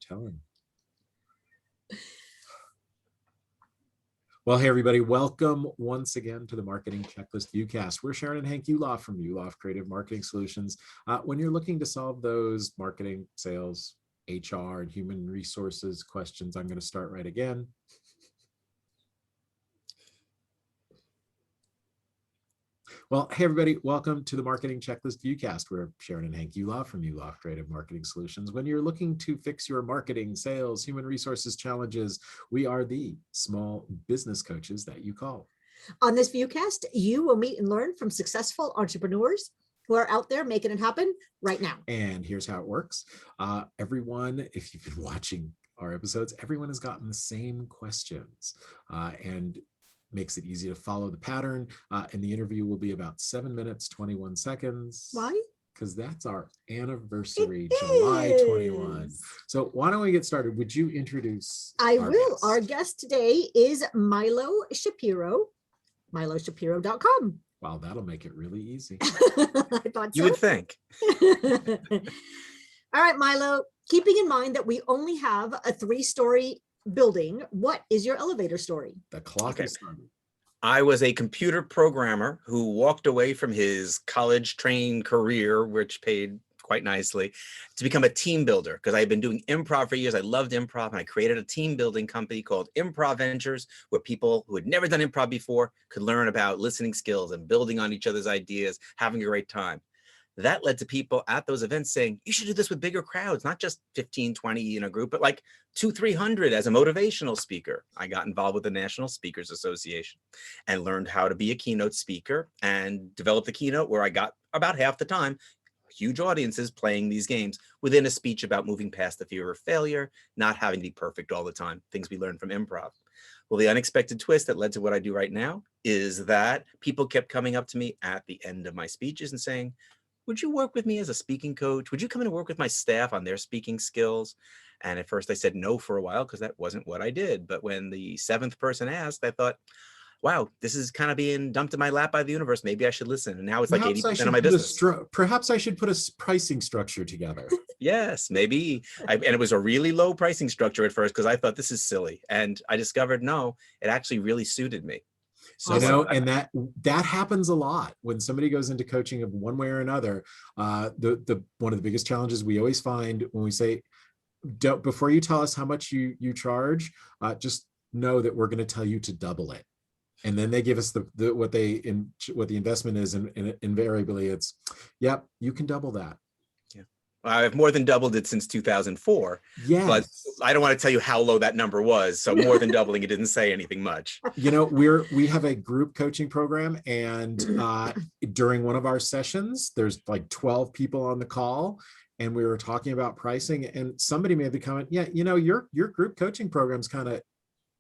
telling. Well, hey, everybody. Welcome once again to the Marketing Checklist Viewcast. We're Sharon and Hank Yuloff from Yuloff Creative Marketing Solutions. When you're looking to solve those marketing, sales, HR, and human resources questions, I'm going to start right again. Well, hey, everybody. Welcome to the Marketing Checklist Viewcast. We're Sharon and Hank Yuloff from Yuloff Creative Marketing Solutions. When you're looking to fix your marketing, sales, human resources challenges, we are the small business coaches that you call. On this viewcast, you will meet and learn from successful entrepreneurs who are out there making it happen right now. And here's how it works. Everyone, if you've been watching our episodes, everyone has gotten the same questions. And makes it easy to follow the pattern. And the interview will be about 7 minutes, 21 seconds. Why? Because that's our anniversary, July 21. So why don't we get started? Would you introduce our guest? Our guest today is Milo Shapiro, miloshapiro.com. Wow, that'll make it really easy. I thought you would think. All right, Milo, keeping in mind that we only have a 3-story building, what is your elevator story? The clock is starting. I was a computer programmer who walked away from his college trained career, which paid quite nicely, to become a team builder because I had been doing improv for years. I loved improv, and I created a team building company called Improv Ventures, where people who had never done improv before could learn about listening skills and building on each other's ideas, having a great time. That led to people at those events saying, you should do this with bigger crowds, not just 15, 20 in a group, but like 200-300 as a motivational speaker. I got involved with the National Speakers Association and learned how to be a keynote speaker and developed a keynote where I got about half the time huge audiences playing these games within a speech about moving past the fear of failure, not having to be perfect all the time, things we learned from improv. Well, the unexpected twist that led to what I do right now is that people kept coming up to me at the end of my speeches and saying, would you work with me as a speaking coach? Would you come in and work with my staff on their speaking skills? And at first I said no for a while because that wasn't what I did. But when the 7th person asked, I thought, wow, this is kind of being dumped in my lap by the universe. Maybe I should listen. And now it's perhaps like 80% of my business. Perhaps I should put a pricing structure together. Yes, maybe. And it was a really low pricing structure at first because I thought this is silly. And I discovered, no, it actually really suited me. So, and that happens a lot when somebody goes into coaching of one way or another. One of the biggest challenges we always find when we say, before you tell us how much you charge, just know that we're going to tell you to double it. And then they give us what the investment is, and invariably it's, yep, you can double that. I've more than doubled it since 2004. Yes. But I don't want to tell you how low that number was. So more than doubling, it didn't say anything much. You know, we have a group coaching program, and during one of our sessions, there's like 12 people on the call, and we were talking about pricing, and somebody made the comment, yeah, you know, your group coaching program's kind of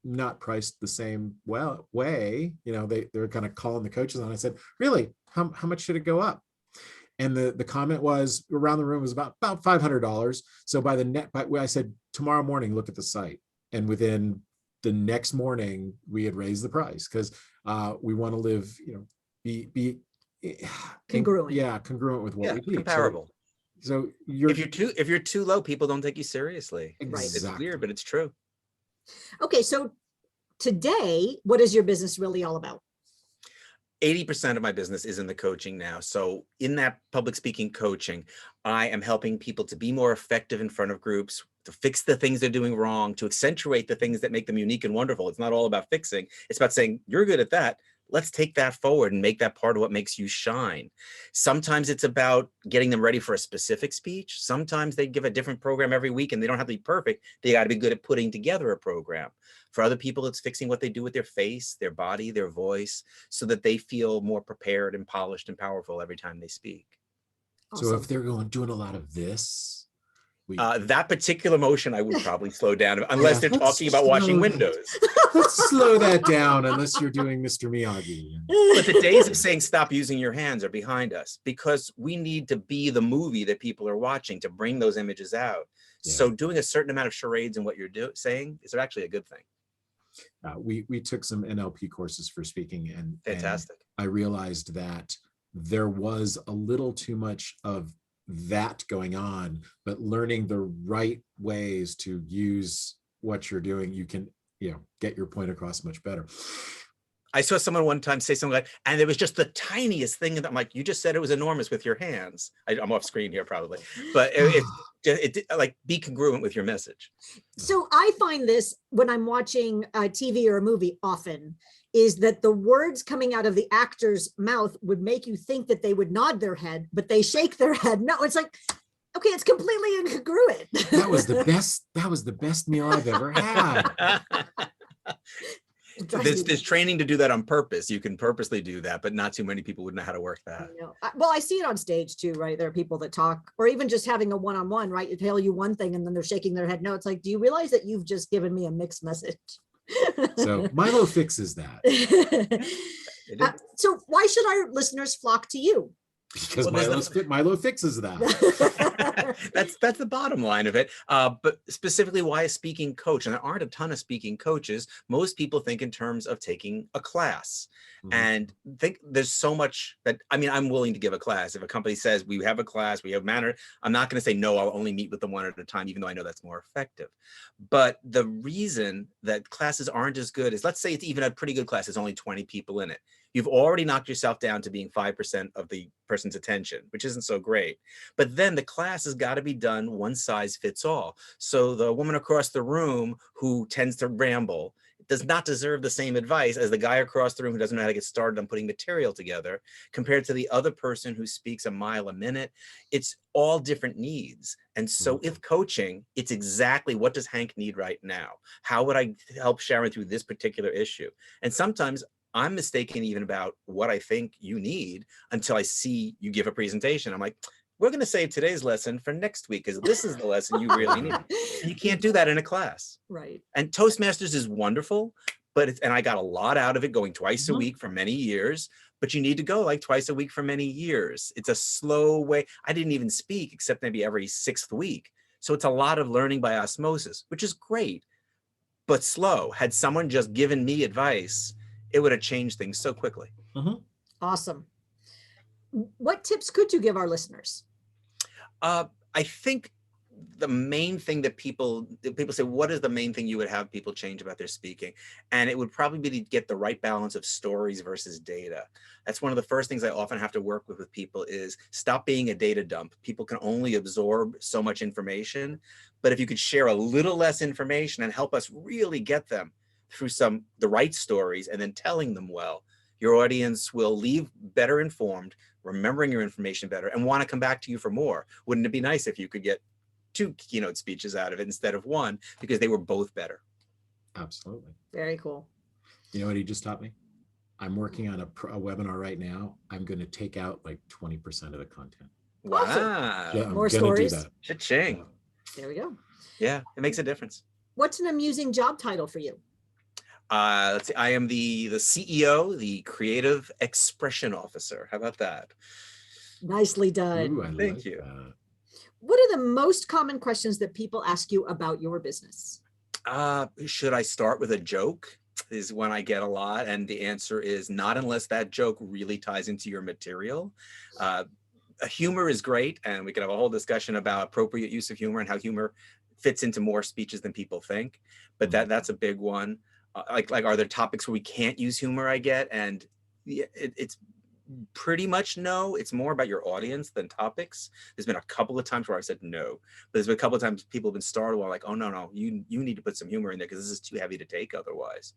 not priced the same way. You know, they're kind of calling the coaches on. I said, really, how much should it go up? And the comment was around the room was about $500. So I said, tomorrow morning, look at the site. And within the next morning, we had raised the price because we want to live, you know, be congruent. Congruent with what we do. Comparable. So if you're too low, people don't take you seriously. Exactly. It's weird, but it's true. Okay, so today, what is your business really all about? 80% of my business is in the coaching now. So in that public speaking coaching, I am helping people to be more effective in front of groups, to fix the things they're doing wrong, to accentuate the things that make them unique and wonderful. It's not all about fixing. It's about saying, you're good at that. Let's take that forward and make that part of what makes you shine. Sometimes it's about getting them ready for a specific speech. Sometimes they give a different program every week and they don't have to be perfect. They got to be good at putting together a program. For other people, it's fixing what they do with their face, their body, their voice, so that they feel more prepared and polished and powerful every time they speak. Awesome. So if they're doing a lot of this, that particular motion, I would probably slow down unless they're talking about washing windows. Let's slow that down unless you're doing Mr. Miyagi. But the days of saying stop using your hands are behind us because we need to be the movie that people are watching to bring those images out. Yeah. So doing a certain amount of charades in what you're saying is actually a good thing. We took some NLP courses for speaking, and fantastic. And I realized that there was a little too much of that going on, but learning the right ways to use what you're doing, you can, get your point across much better. I saw someone one time say something like, and there was just the tiniest thing that I'm like, you just said it was enormous with your hands. I'm off screen here probably, but it like, be congruent with your message. So I find this when I'm watching TV or a movie often, is that the words coming out of the actor's mouth would make you think that they would nod their head, but they shake their head. No, it's like, okay, it's completely incongruent. That was the best meal I've ever had. There's training to do that on purpose. You can purposely do that, but not too many people would know how to work that. Well, I see it on stage too, right? There are people that talk, or even just having a one-on-one, right? You tell you one thing and then they're shaking their head. No, it's like, do you realize that you've just given me a mixed message? So Milo fixes that. So why should our listeners flock to you? Because Milo fixes that. That's the bottom line of it. But specifically, why a speaking coach? And there aren't a ton of speaking coaches. Most people think in terms of taking a class, and think there's so much that, I mean, I'm willing to give a class. If a company says we have a class, we have manner, I'm not going to say no, I'll only meet with them one at a time, even though I know that's more effective. But the reason that classes aren't as good is, let's say it's even a pretty good class, there's only 20 people in it. You've already knocked yourself down to being 5% of the person's attention, which isn't so great. But then the class has got to be done one size fits all. So the woman across the room who tends to ramble does not deserve the same advice as the guy across the room who doesn't know how to get started on putting material together, compared to the other person who speaks a mile a minute. It's all different needs. And so if coaching, it's exactly, what does Hank need right now? How would I help Sharon through this particular issue? And sometimes I'm mistaken even about what I think you need until I see you give a presentation. I'm like, we're going to save today's lesson for next week because this is the lesson you really need. And you can't do that in a class. Right. And Toastmasters is wonderful, but and I got a lot out of it going twice a week for many years, but you need to go like twice a week for many years. It's a slow way. I didn't even speak except maybe every 6th week. So it's a lot of learning by osmosis, which is great, but slow. Had someone just given me advice, it would have changed things so quickly. Awesome. What tips could you give our listeners? I think the main thing that people say, what is the main thing you would have people change about their speaking? And it would probably be to get the right balance of stories versus data. That's one of the first things I often have to work with people is stop being a data dump. People can only absorb so much information, but if you could share a little less information and help us really get them through the right stories and then telling them well, your audience will leave better informed, remembering your information better, and want to come back to you for more. Wouldn't it be nice if you could get 2 keynote speeches out of it instead of 1, because they were both better? Absolutely. Very cool. You know what he just taught me? I'm working on a webinar right now. I'm going to take out like 20% of the content. Wow. Awesome. Yeah, More stories. Cha-ching. There we go. Yeah, it makes a difference. What's an amusing job title for you? Let's see, I am the CEO, the Creative Expression Officer. How about that? Nicely done. Ooh, Thank you. That. What are the most common questions that people ask you about your business? Should I start with a joke? Is one I get a lot. And the answer is not unless that joke really ties into your material. Humor is great. And we could have a whole discussion about appropriate use of humor and how humor fits into more speeches than people think. But that's a big one. Like, are there topics where we can't use humor? I get, and it's pretty much no. It's more about your audience than topics. There's been a couple of times where I've said no, but there's been a couple of times people have been startled while like, oh no, you need to put some humor in there because this is too heavy to take otherwise.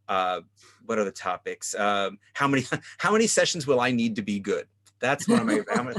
What are the topics? How many sessions will I need to be good? That's one of my.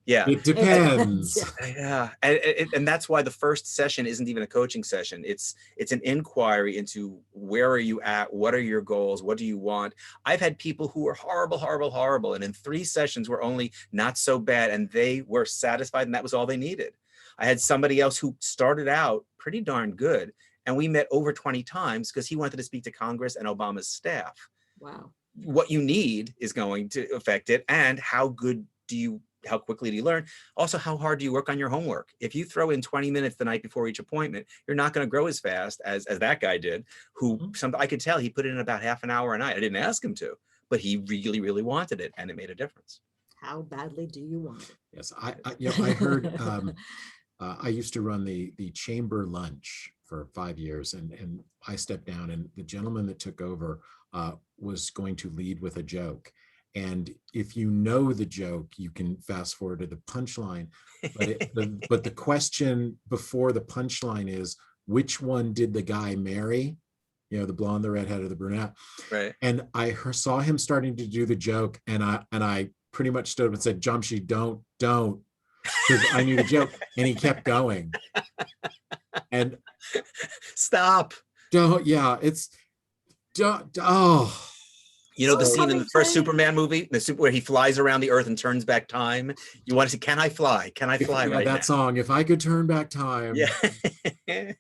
Yeah, it depends. Yeah, and that's why the first session isn't even a coaching session. It's an inquiry into where are you at, what are your goals, what do you want. I've had people who were horrible, and in 3 sessions were only not so bad, and they were satisfied, and that was all they needed. I had somebody else who started out pretty darn good, and we met over 20 times because he wanted to speak to Congress and Obama's staff. Wow. What you need is going to affect it, and how quickly do you learn? Also, how hard do you work on your homework? If you throw in 20 minutes the night before each appointment, you're not going to grow as fast as that guy did, who I could tell he put in about half an hour a night. I didn't ask him to, but he really, really wanted it, and it made a difference. How badly do you want it? Yes, I heard. I used to run the chamber lunch for 5 years, and I stepped down, and the gentleman that took over was going to lead with a joke. And if you know the joke, you can fast forward to the punchline. But the question before the punchline is, which one did the guy marry? You know, the blonde, the redhead, or the brunette? Right. And I saw him starting to do the joke, and I pretty much stood up and said, Jamshi, don't, because I knew the joke, and he kept going. And stop. don't, yeah, it's oh. You know the So scene in the first Superman movie, where he flies around the earth and turns back time. You want to see, can I fly? Can I fly right that now? song, if I could turn back time. Yeah.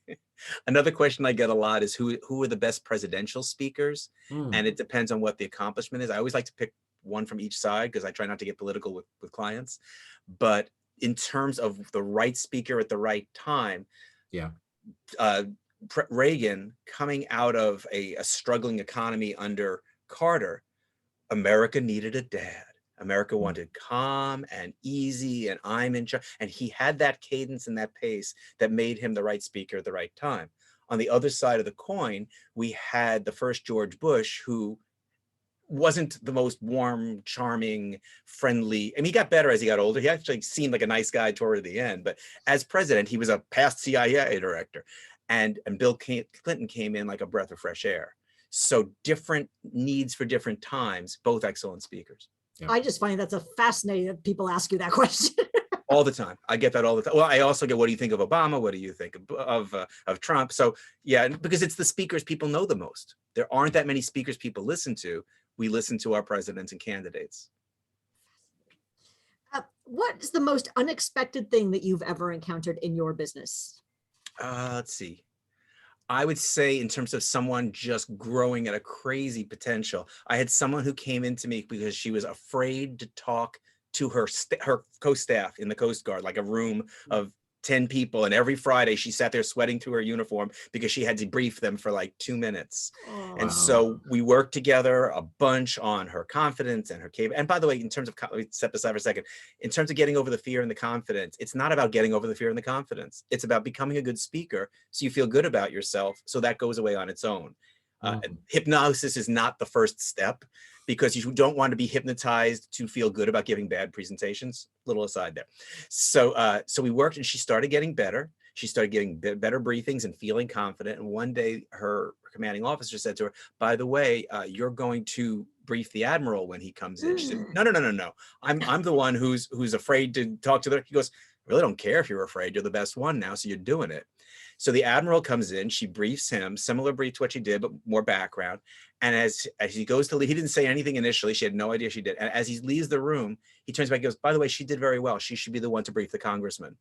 Another question I get a lot is who are the best presidential speakers? And it depends on what the accomplishment is. I always like to pick one from each side because I try not to get political with clients. But in terms of the right speaker at the right time, yeah, Reagan, coming out of a struggling economy under Carter, America needed a dad. America wanted calm and easy, and I'm in charge. And he had that cadence and that pace that made him the right speaker at the right time. On the other side of the coin, we had the first George Bush, who wasn't the most warm, charming, friendly. I mean, he got better as he got older. He actually seemed like a nice guy toward the end. But as president, he was a past CIA director. And Bill Clinton came in like a breath of fresh air. So different needs for different times, both excellent speakers. Yeah. I just find that's a fascinating that people ask you that question. All the time. I get that all the time. Well, I also get, what do you think of Obama? What do you think of Trump? So yeah, because it's the speakers people know the most. There aren't that many speakers people listen to. We listen to our presidents and candidates. What is the most unexpected thing that you've ever encountered in your business? Let's see. I would say in terms of someone just growing at a crazy potential, I had someone who came into me because she was afraid to talk to her co-staff in the Coast Guard, like a room of 10 people. And every Friday she sat there sweating through her uniform because she had to brief them for like 2 minutes. Oh, and wow. So we worked together a bunch on her confidence and her capability. And by the way, in terms of, let me step aside for a second, in terms of getting over the fear and the confidence, it's not about getting over the fear and the confidence. It's about becoming a good speaker so you feel good about yourself. So that goes away on its own. Hypnosis is not the first step, because you don't want to be hypnotized to feel good about giving bad presentations. Little aside there. So we worked, and she started getting better. She started getting better briefings and feeling confident. And one day her commanding officer said to her, by the way, you're going to brief the admiral when he comes in. She said, no. I'm the one who's afraid to talk to them. He goes, I really don't care if you're afraid. You're the best one now, so you're doing it. So the admiral comes in, she briefs him, similar brief to what she did, but more background. And as he goes to leave, he didn't say anything initially. She had no idea she did. And as he leaves the room, he turns back and goes, by the way, she did very well. She should be the one to brief the congressman.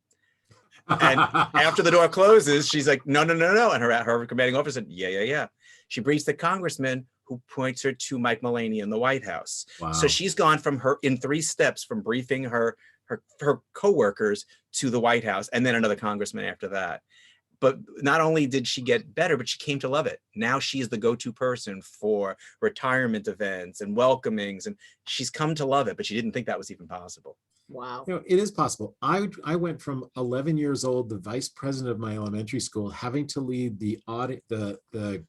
And after the door closes, she's like, no. And her commanding officer said, yeah. She briefs the congressman, who points her to Mike Mullaney in the White House. Wow. So she's gone from her in 3 steps from briefing her coworkers to the White House, and then another congressman after that. But not only did she get better, but she came to love it. Now she is the go-to person for retirement events and welcomings, and she's come to love it, but she didn't think that was even possible. Wow. You know, it is possible. I went from 11 years old, the vice president of my elementary school, having to lead the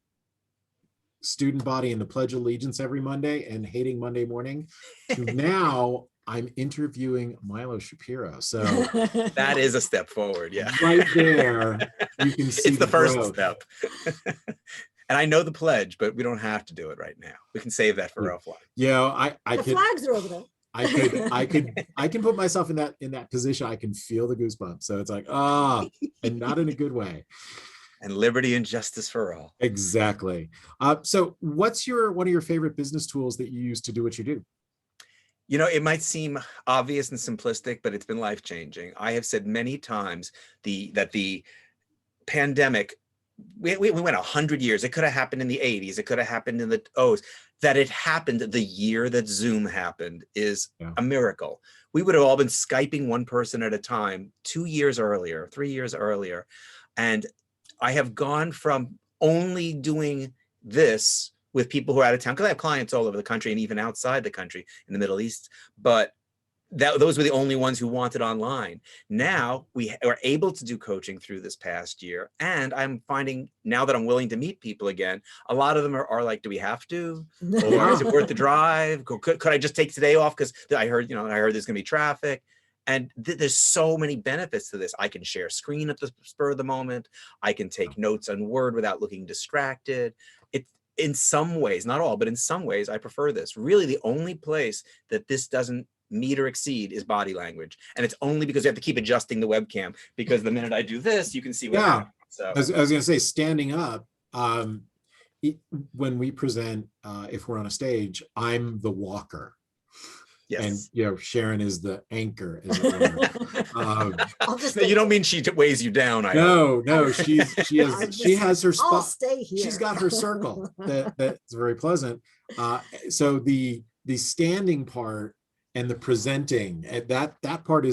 student body in the Pledge of Allegiance every Monday and hating Monday morning, to now I'm interviewing Milo Shapiro. So that is a step forward. Yeah. Right there, you can see it's the first growth. step. And I know the pledge, but we don't have to do it right now. We can save that for offline. Yeah, the flags are over there. I can put myself in that position. I can feel the goosebumps. So it's like, and not in a good way. And liberty and justice for all. Exactly. So what's one of your favorite business tools that you use to do what you do? You know, it might seem obvious and simplistic, but it's been life-changing. I have said many times that the pandemic, we went 100 years. It could have happened in the 80s. It could have happened in the O's. That it happened the year that Zoom happened is a miracle. We would have all been Skyping one person at a time 2 years earlier, 3 years earlier. And I have gone from only doing this with people who are out of town, because I have clients all over the country and even outside the country in the Middle East. But those were the only ones who wanted online. Now we are able to do coaching through this past year. And I'm finding now that I'm willing to meet people again, a lot of them are like, do we have to? Or is it worth the drive? Could I just take today off? Because I heard there's gonna be traffic. And there's so many benefits to this. I can share screen at the spur of the moment. I can take notes on Word without looking distracted. In some ways, not all, but in some ways, I prefer this. Really, the only place that this doesn't meet or exceed is body language. And it's only because you have to keep adjusting the webcam, because the minute I do this, you can see what happens. So I was going to say, standing up, when we present, if we're on a stage, I'm the walker. yes. And Sharon is the anchor, as it were. You don't mean she weighs you down? No, she has her spot. I'll stay here. She's got her circle that's very pleasant. So the standing part and the presenting, that part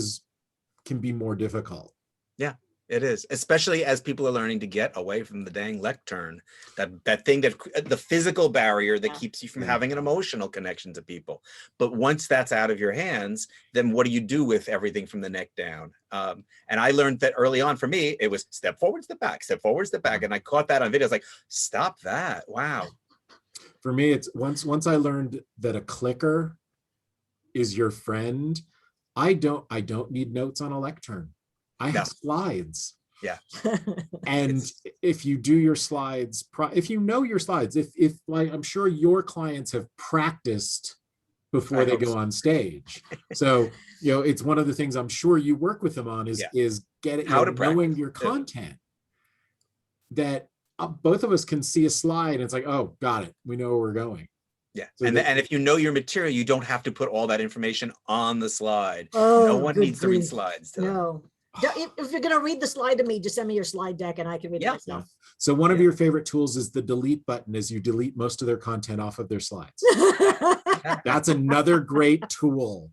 can be more difficult. Yeah, it is, especially as people are learning to get away from the dang lectern, that thing, that the physical barrier that keeps you from having an emotional connection to people. But once that's out of your hands, then what do you do with everything from the neck down? And I learned that early on. For me, it was step forward, step back, step forward, step back. And I caught that on video. I was like, stop that. Wow. For me, it's once I learned that a clicker is your friend. I don't need notes on a lectern. I have slides. Yeah. And if you do your slides, if you know your slides, if like, I'm sure your clients have practiced before they go on stage. So, it's one of the things I'm sure you work with them on is getting knowing your content, that both of us can see a slide and it's like, oh, got it. We know where we're going. Yeah. So and if you know your material, you don't have to put all that information on the slide. Oh, no one needs to read slides. No. If you're going to read the slide to me, just send me your slide deck and I can read it myself. So one of your favorite tools is the delete button, as you delete most of their content off of their slides. That's another great tool.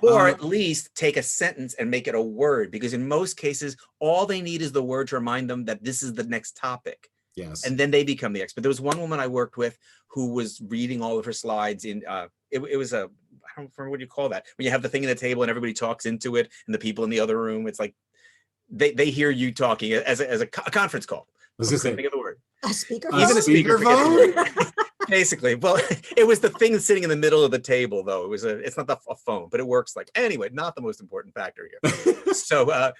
Or at least take a sentence and make it a word, because in most cases, all they need is the word to remind them that this is the next topic. Yes. And then they become the expert. There was one woman I worked with who was reading all of her slides in, it was a, I don't remember what you call that, when you have the thing in the table and everybody talks into it and the people in the other room, it's like, they hear you talking as a conference call. Was this think of the word? A speakerphone? Even a speakerphone? Basically. Well, it was the thing sitting in the middle of the table, though. It's not a phone, but it works like, anyway, not the most important factor here. So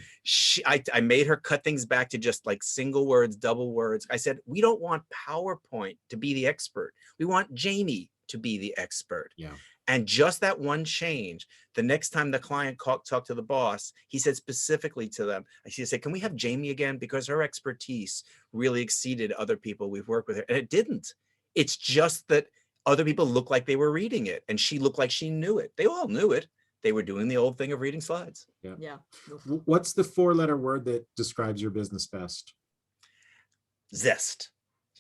I made her cut things back to just like single words, double words. I said, we don't want PowerPoint to be the expert. We want Jamie to be the expert. Yeah. And just that one change, the next time the client talked to the boss, he said specifically to them, I said, can we have Jamie again? Because her expertise really exceeded other people we've worked with her. And it didn't. It's just that other people looked like they were reading it and she looked like she knew it. They all knew it. They were doing the old thing of reading slides. Yeah. What's the 4-letter word that describes your business best? Zest.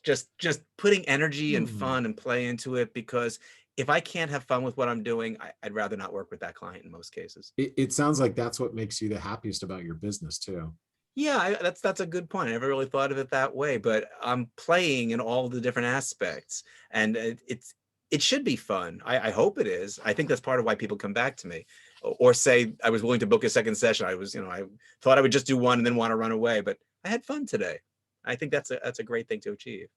Just putting energy and fun and play into it, because if I can't have fun with what I'm doing, I'd rather not work with that client in most cases. It sounds like that's what makes you the happiest about your business too. Yeah, that's a good point. I never really thought of it that way, but I'm playing in all the different aspects, and it should be fun. I hope it is. I think that's part of why people come back to me, or say I was willing to book a second session. I thought I would just do one and then want to run away, but I had fun today. I think that's a great thing to achieve.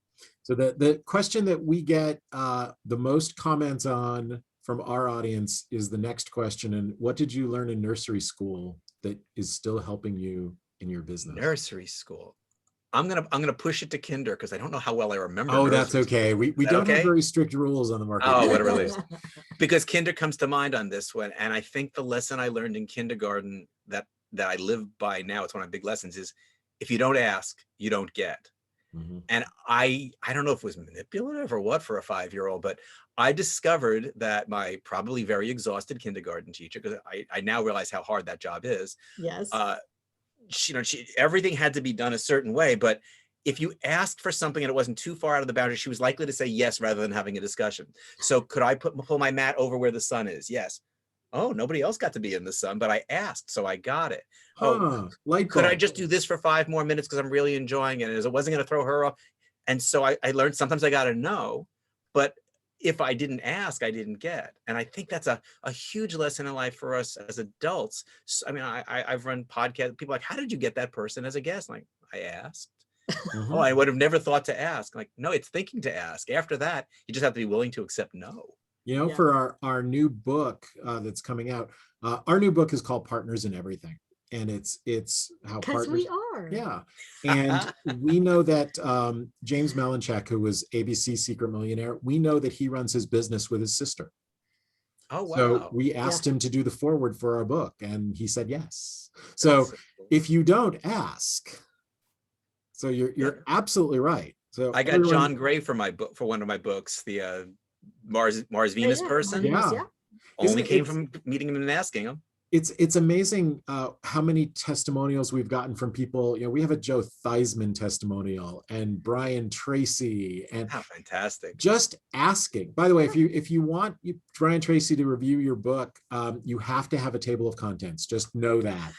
So the question that we get the most comments on from our audience is the next question. And what did you learn in nursery school that is still helping you in your business? Nursery school. I'm gonna push it to kinder because I don't know how well I remember. Oh, that's okay. We don't have very strict rules on the market. Oh, what a relief. Because kinder comes to mind on this one. And I think the lesson I learned in kindergarten that I live by now, it's one of my big lessons, is if you don't ask, you don't get. Mm-hmm. And I don't know if it was manipulative or what for a 5-year-old, but I discovered that my probably very exhausted kindergarten teacher, because I now realize how hard that job is. Yes. Everything had to be done a certain way, but if you asked for something and it wasn't too far out of the boundary, she was likely to say yes rather than having a discussion. So could I pull my mat over where the sun is? Yes. Oh, nobody else got to be in the sun, but I asked, so I got it. Could I just do this for 5 more minutes because I'm really enjoying it? As it wasn't going to throw her off. And so I learned sometimes I got to know, but if I didn't ask, I didn't get. And I think that's a huge lesson in life for us as adults. I mean, I've run podcasts, people are like, how did you get that person as a guest? Like, I asked. Mhm. Oh, I would have never thought to ask. Like, no, it's thinking to ask. After that, you just have to be willing to accept no. You know, Yeah. for our new book that's coming out, our new book is called Partners in Everything. And it's how Because partners, we are. yeah. And we know that James Melanchek, who was ABC Secret Millionaire, we know that he runs his business with his sister. Oh, So wow. we asked him to do the foreword for our book, and he said yes. So That's so cool. if you don't ask, so you're absolutely right. So I got everyone, John Gray for my book, for one of my books, the Mars Venus Yeah, person. Venus, Yeah. Only came It's- from meeting him and asking him. it's amazing how many testimonials we've gotten from people. You know, we have a Joe Theismann testimonial and Brian Tracy, and How fantastic. just asking. By the way, if you want Brian Tracy to review your book, you have to have a table of contents. Just know that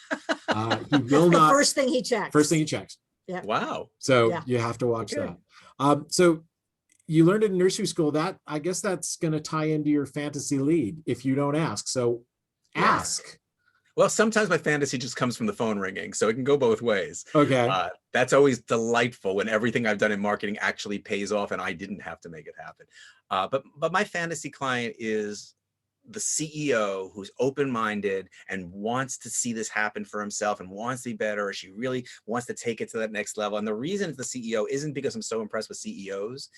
he will That's the not. first thing he checks. First thing he checks. Wow. So Yeah. you have to watch Okay. that. So you learned it in nursery school. That, I guess that's going to tie into your fantasy lead if you don't ask. So Yeah. ask. Well, sometimes my fantasy just comes from the phone ringing, so it can go both ways. Okay. That's always delightful when everything I've done in marketing actually pays off and I didn't have to make it happen. But my fantasy client is the CEO who's open-minded and wants to see this happen for himself and wants to be better, or she really wants to take it to that next level. And the reason it's the CEO isn't because I'm so impressed with CEOs,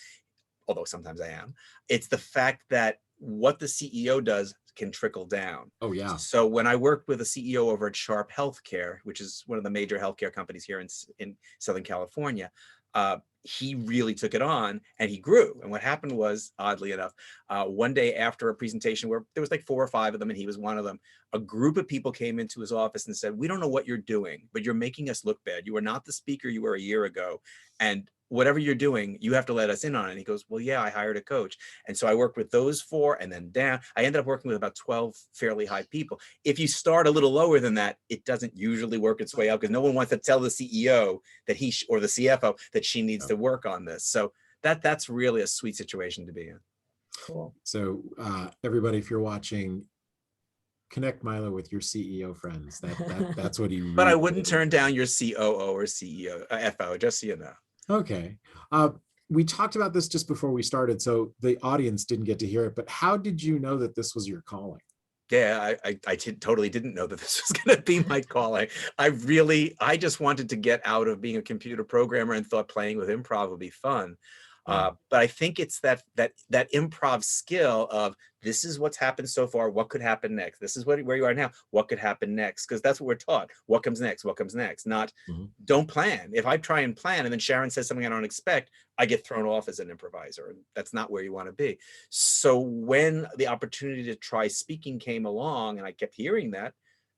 although sometimes I am. It's the fact that what the CEO does can trickle down. Oh yeah. So when I worked with a CEO over at Sharp Healthcare, which is one of the major healthcare companies here in Southern California, he really took it on and he grew. And what happened was, oddly enough, one day after a presentation where there was like 4 or 5 of them and he was one of them, a group of people came into his office and said, we don't know what you're doing, but you're making us look bad. You are not the speaker you were a year ago. And whatever you're doing, you have to let us in on it. And he goes, well, yeah, I hired a coach. And so I worked with those 4 and then down. I ended up working with about 12 fairly high people. If you start a little lower than that, it doesn't usually work its way up because no one wants to tell the CEO that or the CFO that she needs to work on this. So that's really a sweet situation to be in. Cool. So everybody, if you're watching, connect Milo with your CEO friends. That's what he really But I wouldn't turn down your COO or CEO, FO, just so you know. Okay. We talked about this just before we started, so the audience didn't get to hear it, but how did you know that this was your calling? Yeah, I totally didn't know that this was going to be my calling. I just wanted to get out of being a computer programmer and thought playing with improv would be fun. But I think it's that improv skill of this is what's happened so far. What could happen next? This is where you are now. What could happen next? Because that's what we're taught. What comes next? What comes next? Not don't plan. If I try and plan and then Sharon says something I don't expect, I get thrown off as an improviser. And that's not where you want to be. So when the opportunity to try speaking came along and I kept hearing that,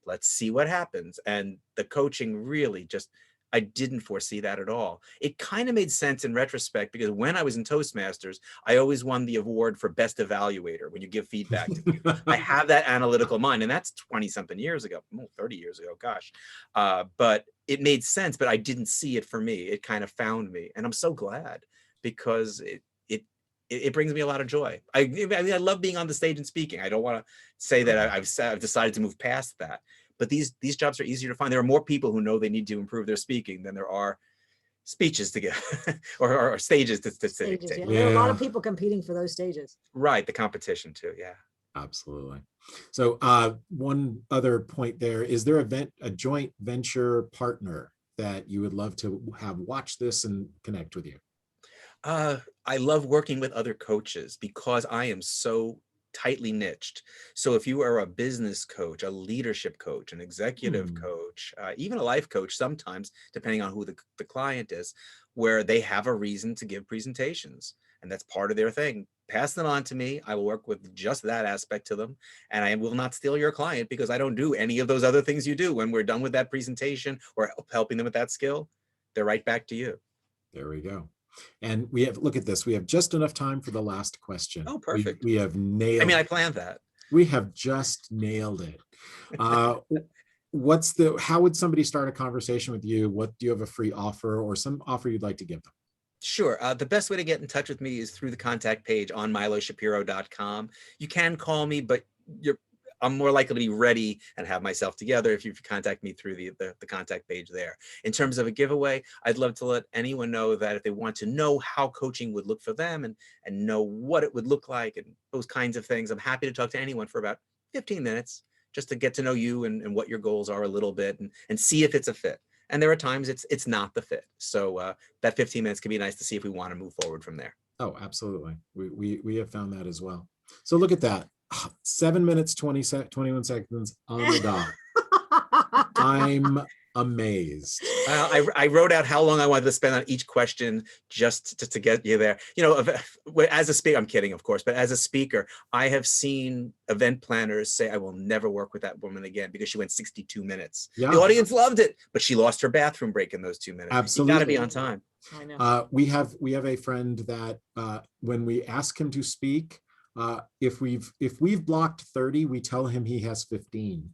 let's see what happens. And the coaching really just, I didn't foresee that at all. It kind of made sense in retrospect because when I was in Toastmasters, I always won the award for best evaluator when you give feedback to people. I have that analytical mind, and that's 20 something years ago, 30 years ago, gosh. But it made sense, but I didn't see it for me. It kind of found me, and I'm so glad because it brings me a lot of joy. I mean, I love being on the stage and speaking. I don't want to say that I've decided to move past that. But these jobs are easier to find. There are more people who know they need to improve their speaking than there are speeches to get or stages to take. Yeah. There are a lot of people competing for those stages. Right, the competition too. Yeah, absolutely. So one other point there, is there a joint venture partner that you would love to have watch this and connect with you? I love working with other coaches because I am so tightly niched. So if you are a business coach, a leadership coach, an executive coach, even a life coach, sometimes depending on who the client is, where they have a reason to give presentations and that's part of their thing, pass them on to me. I will work with just that aspect to them. And I will not steal your client because I don't do any of those other things you do. When we're done with that presentation or helping them with that skill, they're right back to you. There we go. And we have, look at this, we have just enough time for the last question. Oh, perfect. We have nailed it. I mean, I planned that. We have just nailed it. How would somebody start a conversation with you? What do you have a free offer or some offer you'd like to give them? Sure. The best way to get in touch with me is through the contact page on miloshapiro.com. You can call me, but I'm more likely to be ready and have myself together if you contact me through the contact page there. In terms of a giveaway, I'd love to let anyone know that if they want to know how coaching would look for them and know what it would look like and those kinds of things, I'm happy to talk to anyone for about 15 minutes just to get to know you and what your goals are a little bit and see if it's a fit. And there are times it's not the fit. So that 15 minutes can be nice to see if we want to move forward from there. Oh, absolutely. We have found that as well. So look at that. 7 minutes, 21 seconds on the dot. I'm amazed. I wrote out how long I wanted to spend on each question just to get you there. You know, as a speaker, I'm kidding, of course, but as a speaker, I have seen event planners say, I will never work with that woman again because she went 62 minutes. Yeah. The audience loved it, but she lost her bathroom break in those 2 minutes. Absolutely. You got to be on time. I know. We have a friend that when we ask him to speak, if we've blocked 30, we tell him he has 15.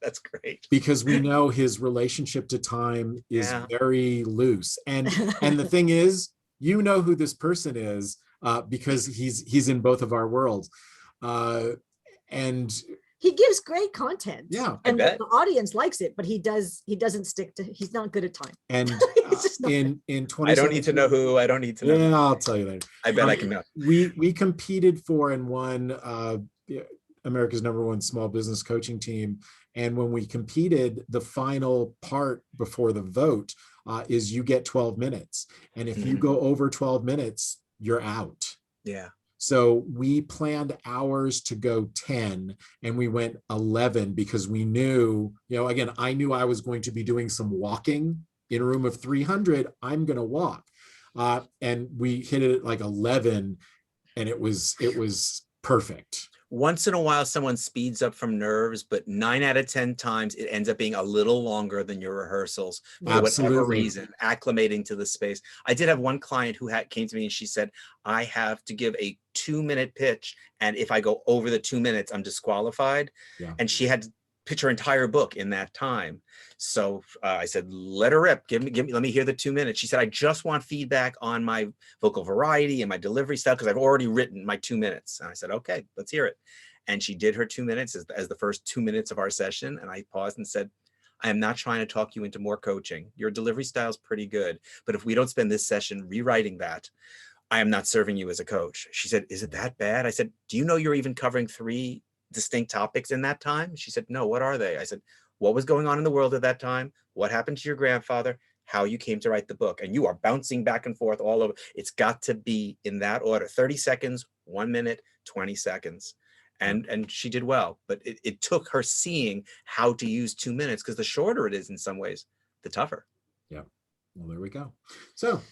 That's great. Because we know his relationship to time is very loose. And the thing is, you know who this person is because he's in both of our worlds. And he gives great content. Yeah. And the audience likes it, but he's not good at time. And in 20, I don't need to know who. I don't need to know. Yeah, I'll tell you later. I bet I can know. We competed for and won America's #1 small business coaching team. And when we competed, the final part before the vote is you get 12 minutes. And if you go over 12 minutes, you're out. Yeah. So we planned hours to go 10 and we went 11 because we knew, again, I knew I was going to be doing some walking in a room of 300. I'm going to walk. And we hit it at like 11 and it was perfect. Once in a while, someone speeds up from nerves, but 9 out of 10 times it ends up being a little longer than your rehearsals for whatever reason, acclimating to the space. I did have one client who came to me and she said, I have to give a 2-minute pitch. And if I go over the 2 minutes, I'm disqualified. Yeah. And she had to pitch her entire book in that time. So I said, let her rip, let me hear the 2 minutes. She said, I just want feedback on my vocal variety and my delivery style because I've already written my 2 minutes. And I said, okay, let's hear it. And she did her 2 minutes as the first 2 minutes of our session. And I paused and said, I am not trying to talk you into more coaching. Your delivery style is pretty good. But if we don't spend this session rewriting that, I am not serving you as a coach. She said, is it that bad? I said, do you know you're even covering 3 distinct topics in that time? She said, no, what are they? I said, what was going on in the world at that time? What happened to your grandfather? How you came to write the book? And you are bouncing back and forth all over. It's got to be in that order, 30 seconds, 1 minute, 20 seconds. And she did well, but it took her seeing how to use 2 minutes because the shorter it is in some ways, the tougher. Yeah. Well, there we go. So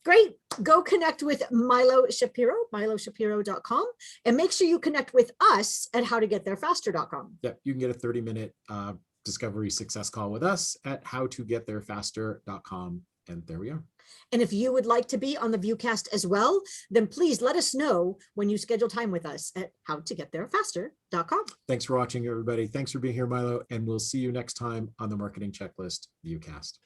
great. Go connect with Milo Shapiro, miloshapiro.com, and make sure you connect with us at howtogettherefaster.com. Yeah, you can get a 30-minute discovery success call with us at howtogettherefaster.com. And there we are. And if you would like to be on the Viewcast as well, then please let us know when you schedule time with us at howtogettherefaster.com. Thanks for watching, everybody. Thanks for being here, Milo. And we'll see you next time on the Marketing Checklist Viewcast.